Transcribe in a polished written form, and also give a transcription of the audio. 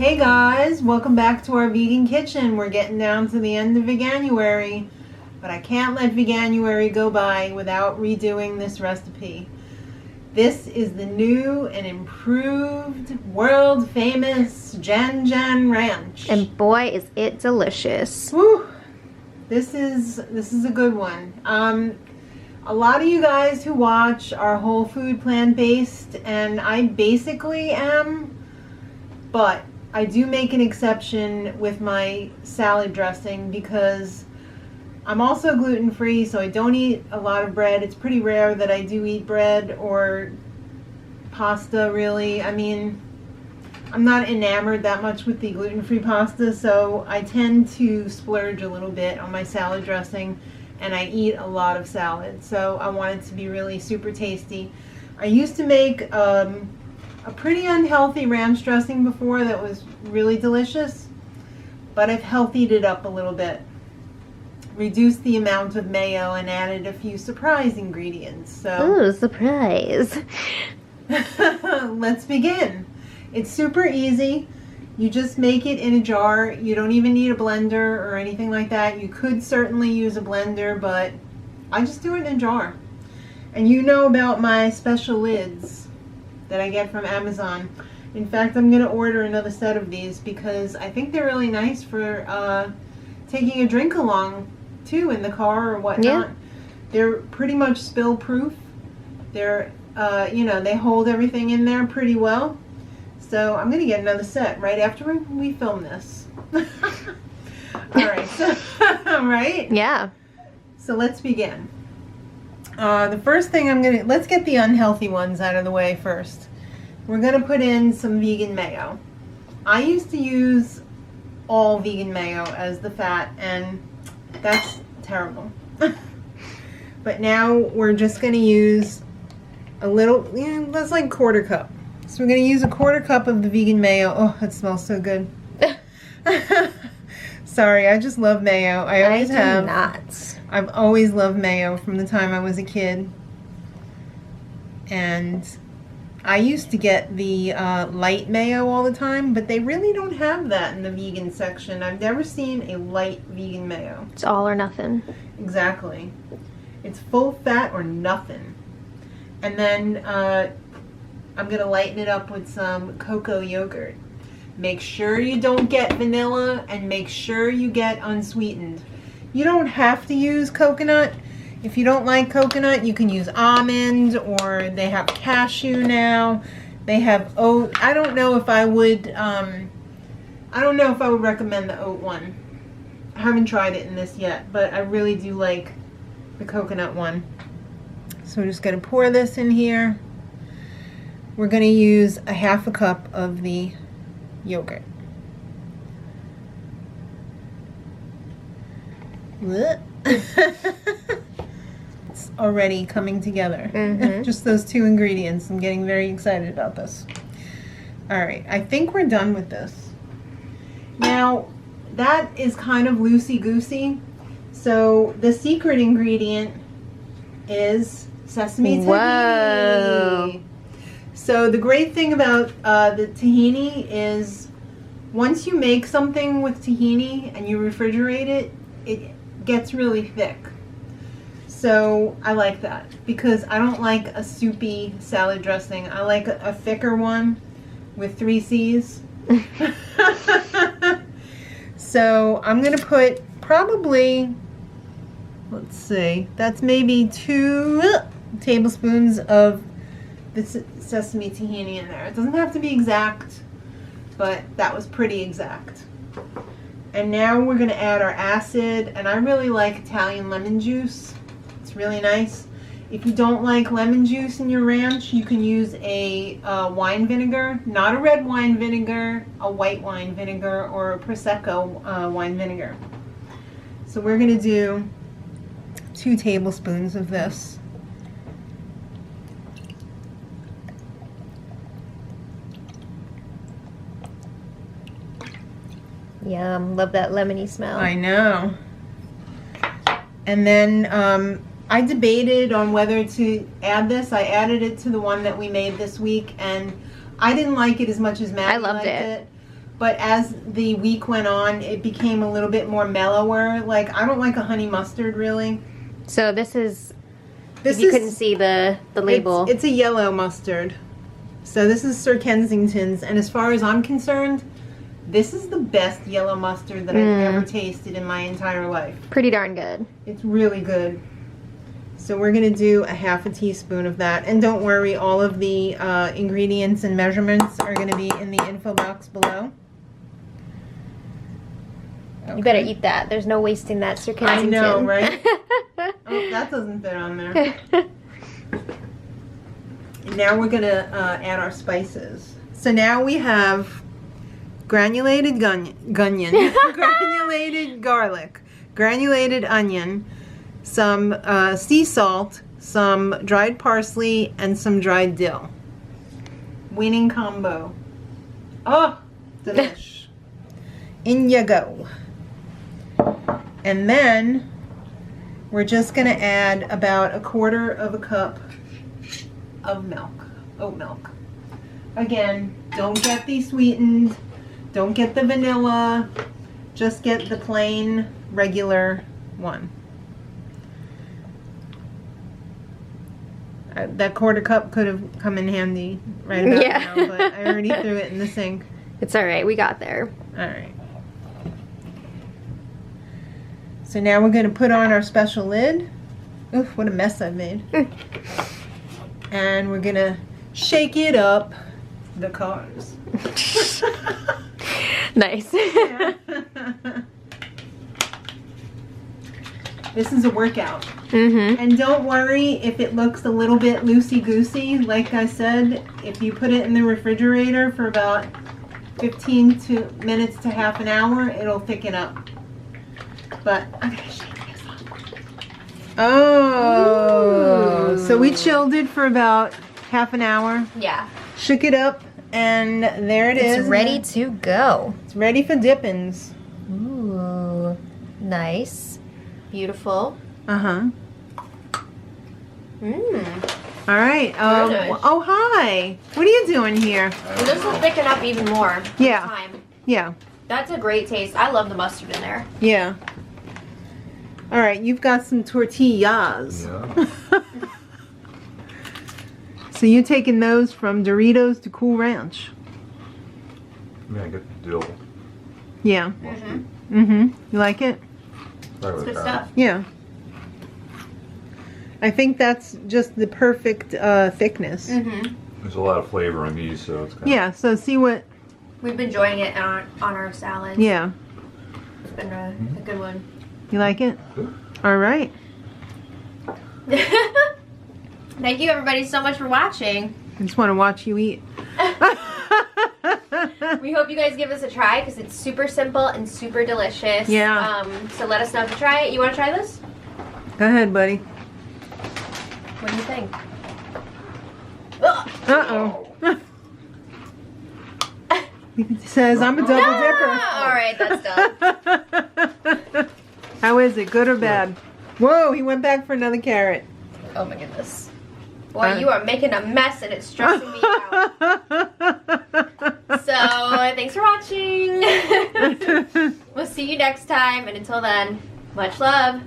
Hey guys, welcome back to our vegan kitchen. We're getting down to the end of Veganuary, but I can't let Veganuary go by without redoing this recipe. This is the new and improved, world famous Jen Ranch. And boy, is it delicious. Woo! This is a good one. A lot of you guys who watch are whole food plant-based, and I basically am, but I do make an exception with my salad dressing because I'm also gluten-free, so I don't eat a lot of bread. It's pretty rare that I do eat bread or pasta, really. I mean, I'm not enamored that much with the gluten-free pasta, so I tend to splurge a little bit on my salad dressing, and I eat a lot of salad, so I want it to be really super tasty. I used to make a pretty unhealthy ranch dressing before that was really delicious, but I've healthied it up a little bit. Reduced the amount of mayo and added a few surprise ingredients. So, Ooh, surprise. let's begin. It's super easy. You just make it in a jar. You don't even need a blender or anything like that. You could certainly use a blender, but I just do it in a jar. And you know about my special lids that I get from Amazon. In fact, I'm going to order another set of these because I think they're really nice for taking a drink along too in the car or whatnot. Yeah. They're pretty much spill proof. They're, they hold everything in there pretty well. So I'm going to get another set right after we film this. All right. So, right? Yeah. So let's begin. The first thing let's get the unhealthy ones out of the way first. We're going to put in some vegan mayo. I used to use all vegan mayo as the fat, and that's terrible. But now we're just going to use a little, that's like quarter cup. So we're going to use a quarter cup of the vegan mayo. Oh, it smells so good. Sorry, I just love mayo. I always have. Not. I've always loved mayo from the time I was a kid. And I used to get the light mayo all the time, but they really don't have that in the vegan section. I've never seen a light vegan mayo. It's all or nothing. Exactly. It's full fat or nothing. And then I'm going to lighten it up with some cocoa yogurt. Make sure you don't get vanilla, and make sure you get unsweetened. You don't have to use coconut. If you don't like coconut, you can use almond, or they have cashew now. They have oat. I don't know if I would recommend the oat one. I haven't tried it in this yet, but I really do like the coconut one. So we're just going to pour this in here. We're going to use a half a cup of the yogurt. It's already coming together. Mm-hmm. Just those two ingredients. I'm getting very excited about this. Alright, I think we're done with this. Now, that is kind of loosey-goosey. So, the secret ingredient is sesame tahini. Whoa. So the great thing about the tahini is once you make something with tahini and you refrigerate it, it gets really thick. So I like that because I don't like a soupy salad dressing. I like a thicker one with 3 C's. So I'm going to put probably, let's see, that's maybe 2 tablespoons of the sesame tahini in there. It doesn't have to be exact, but that was pretty exact. And now we're going to add our acid, and I really like Italian lemon juice. It's really nice. If you don't like lemon juice in your ranch, you can use a wine vinegar, not a red wine vinegar, a white wine vinegar, or a Prosecco wine vinegar. So we're going to do 2 tablespoons of this. Yum, love that lemony smell. I know. And then I debated on whether to add this. I added it to the one that we made this week, and I didn't like it as much as Maggie I loved liked it. but as the week went on, it became a little bit more mellower. Like, I don't like a honey mustard, really. So this is, This if you couldn't see the label. It's a yellow mustard. So this is Sir Kensington's, and as far as I'm concerned, this is the best yellow mustard that I've ever tasted in my entire life. Pretty darn good. It's really good. So we're going to do a half a teaspoon of that. And don't worry, all of the ingredients and measurements are going to be in the info box below. You better eat that. There's no wasting that, Sir Kensington. I know, right? Oh, that doesn't fit on there. Now we're going to add our spices. So now we have granulated granulated garlic, granulated onion, some sea salt, some dried parsley, and some dried dill. Winning combo. Oh, delish. In you go. And then we're just going to add about 1/4 cup of milk, oat milk. Again, don't get these sweetened, don't get the vanilla, just get the plain regular one. That 1/4 cup could have come in handy right about now, but I already threw it in the sink. It's all right. We got there. All right. So now we're going to put on our special lid. Oof, what a mess I've made. And we're going to shake it up the cars. Nice. This is a workout. Mm-hmm. And don't worry if it looks a little bit loosey-goosey. Like I said, if you put it in the refrigerator for about 15 minutes to half an hour, it'll thicken up. But I'm going to shake this up. Oh, ooh. So we chilled it for about half an hour. Yeah. Shook it up, and there it is. It's ready to go. It's ready for dippings. Ooh, nice. Beautiful. Uh-huh. Mmm. All right. Nice. Oh, hi. What are you doing here? Well, this will thicken up even more. Yeah. Time. Yeah. That's a great taste. I love the mustard in there. Yeah. All right. You've got some tortillas. Yeah. So you're taking those from Doritos to Cool Ranch. Yeah, I get the dill. Yeah. Mustard. Mm-hmm. You like it? Right with Good that. stuff. Yeah. I think that's just the perfect thickness. Mm-hmm. There's a lot of flavor in these, so it's kind Yeah, so see what... We've been enjoying it on our salads. Yeah. It's been a good one. You like it? Good. All right. Thank you everybody so much for watching. I just want to watch you eat. We hope you guys give us a try because it's super simple and super delicious. Yeah. So let us know if you try it. You want to try this? Go ahead, buddy. What do you think? Uh-oh. He says I'm a double dipper. All right, that's done. How is it? Good or bad? Whoa, he went back for another carrot. Oh my goodness. Boy, you are making a mess and it's stressing me out. So, thanks for watching. We'll see you next time, and until then, much love.